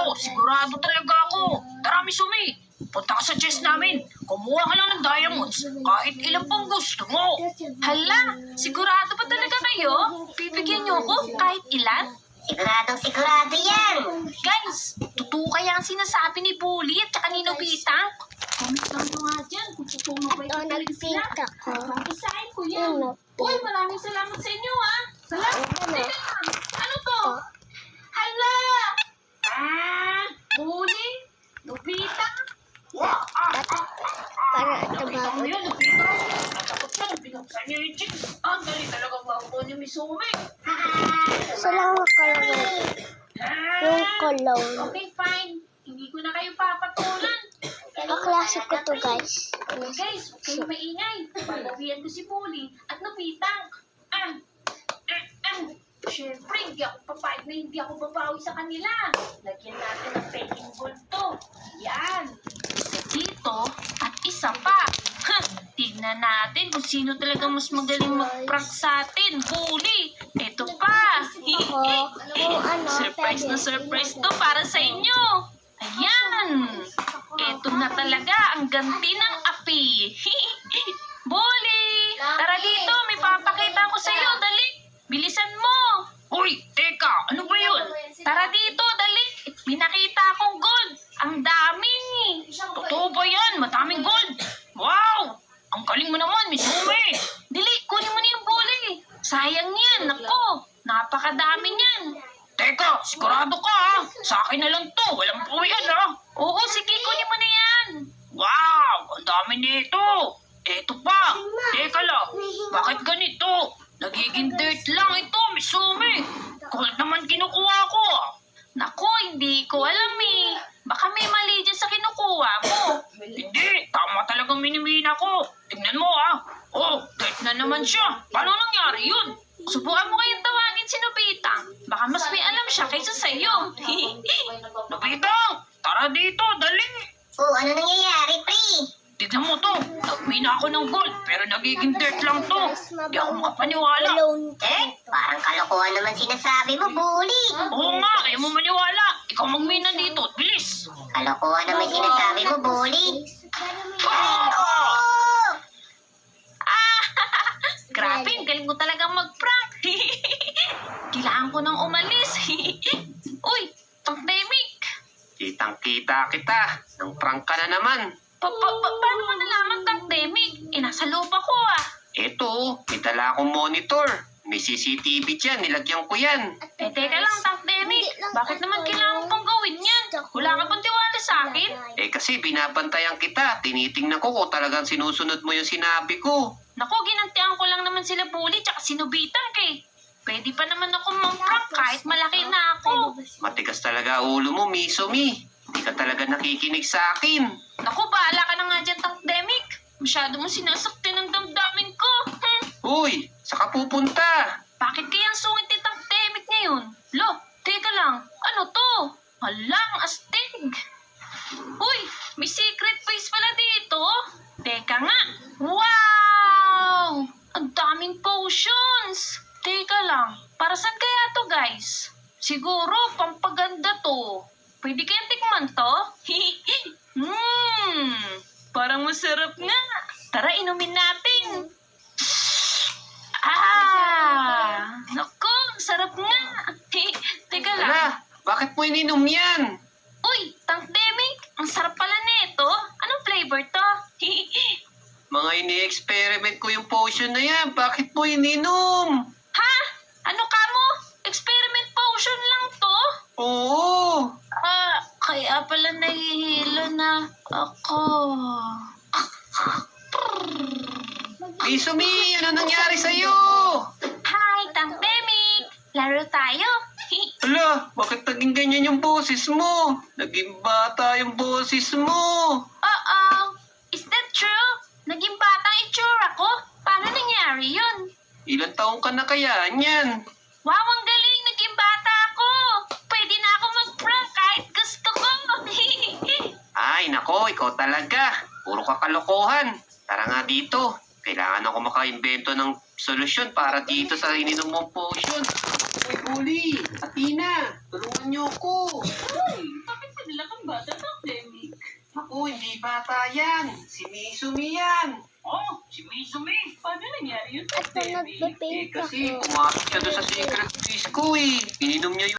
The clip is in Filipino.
Oo, sigurado talaga ako. Tara, Misumi. Punta ka sa chest namin. Kumuha ka lang ng diamonds. Kahit ilan pang gusto mo. Hala, sigurado pa talaga kayo? Bibigyan niyo ako kahit ilan? Siguradong sigurado yan. Guys, totoo kaya ang sinasabi ni Bully at saka ni Nobitang? Comment lang nyo nga dyan kung totoo mabait na talaga sila. Isahin ko yan. Uy, maraming salamat sa inyo ha. Salamat. Teka lang. Ano to? Hala! Bully? Nobitang? Para Nakita mo tababot. yun, Nobita. Natakot ka, binuksan niya yung chicks. Ang dali talaga makuha ni Misumi. Gusto lang makalaro. Yung kolon. Okay, fine. Hindi ko na kayo papatulan. Kaklase ko to, guys. Guys, huwag kayong maingay. Pagawian ko si Bully at Nobitang. Siyempre, hindi ako papayag na hindi ako babawi sa kanila. Lagyan natin ng peking gold to. Yan. Isa dito at isa pa. Tignan natin kung sino talaga mas magaling mag-prank sa atin. Bully. Ito pa. Ako, kung ano, Surprise na surprise to para sa inyo. Ayan. Ito na talaga ang ganti ng api. Bully! Tara dito, may papakita ko sa'yo. Dali. Bilisan mo. Uy, teka, ano ba yun? Tara dito, dali. May nakita akong gold. Ang dami. Totoo ba yan? Madaming gold. Wow! Ang galing mo naman, Misumi. Dili, kunin mo na yung Bully. Sayang yan. Nako, napakadami niyan. Teka, sigurado ka ha? Sa akin na lang to, walang po yan ha? Oo, sige, kunin mo na yan. Wow! Ang dami nito! Eto pa! Teka lang, bakit ganito? Nagiging dirt lang ito, Misumi! Gold naman kinukuha ko ah! Nako, hindi ko alam eh. Baka may mali dyan sa kinukuha mo. Hindi, tama talagang minimina ko. Tingnan mo ah! Oh, dirt na naman siya! Paano nangyari yun? Subukan mo kayong tawagin si Nobitang. Baka mas may alam siya kaysa sa'yo. Nabitang! Tara dito, dali! Oh, ano nangyayari, pre? Tignan mo to, nagmina ako ng gold, pero nagiging dirt lang to. Di ako makapaniwala. alone. Parang kalokohan naman sinasabi mo, Bully. Oo nga, ayaw mo maniwala. Ikaw magmina dito, bilis. Kalokohan naman sinasabi mo, Bully. Grabe, ang galing mo talagang mag-prank. Kailangan ko nang umalis. Uy, pandemic. Kitang-kita kita. Nang prank ka na naman. Paano mo nalaman pandemic? Nasa loob ako ah. Eto, may dala akong monitor. May CCTV dyan, nilagyan ko yan. Teka lang, pandemic. Bakit naman kailangan pang gawin yan? Wala ka bang tiwala sa akin? Kasi binabantayan kita. Tinitingnan ko kung talagang sinusunod mo yung sinabi ko. Naku, ginantian ko lang naman sila Bully tsaka si Nobitang eh. Pwede pa naman ako mag-prank kahit malaki na ako. Matigas talaga ulo mo, Misumi. Hindi ka talaga nakikinig sa akin. Naku, bahala ka na nga dyan, pandemic. Masyado mo sinasaktin ang damdamin ko. Uy, saan ka pupunta? Bakit kaya ang sungit ni pandemic ngayon? Lo, teka lang. Ano to? Halang astig. Uy, may secret face pala dito. Teka nga. Wow! Ang daming potions. Teka lang. Para saan kaya to, guys? Siguro, pampaganda to. Pwede kayang tikman to? Parang masarap nga. Tara, inumin natin. Naku, sarap nga. Teka lang. Ala, bakit mo ininom yan? Uy, pandemic. Ang sarap pala nito. Anong flavor to? Mga ini-experiment ko yung potion na yan. Bakit mo ininom? Ha? Ano ka mo? Experiment potion lang to? Oo. Kaya pala nahihilo na ako. Misumi, ano nangyari sa'yo? Hi, pandemic. Laro tayo. Ala, bakit naging ganyan yung boses mo? Naging bata yung boses mo. Oo. Is that true? Naging batang itsura ko? Paano nangyari yun? Ilang taong ka na kaya niyan? Wow, ang galing! Naging bata ako! Pwede na ako mag-prank kahit gusto ko! Ay, nako, ikaw talaga. Puro ka kalokohan. Tara nga dito. Kailangan ako makaimbento ng solusyon para dito sa ininom mong potion. Uy, Bully! Athena! Tulungan niyo ako! Uy, Naku, hindi bata yan. Si Misumi yan. Oh, si Mizumi. Paano nangyari yun? At nung nagpe-paint Kasi ako. pumasok siya doon sa secret base ko eh. Ininom niya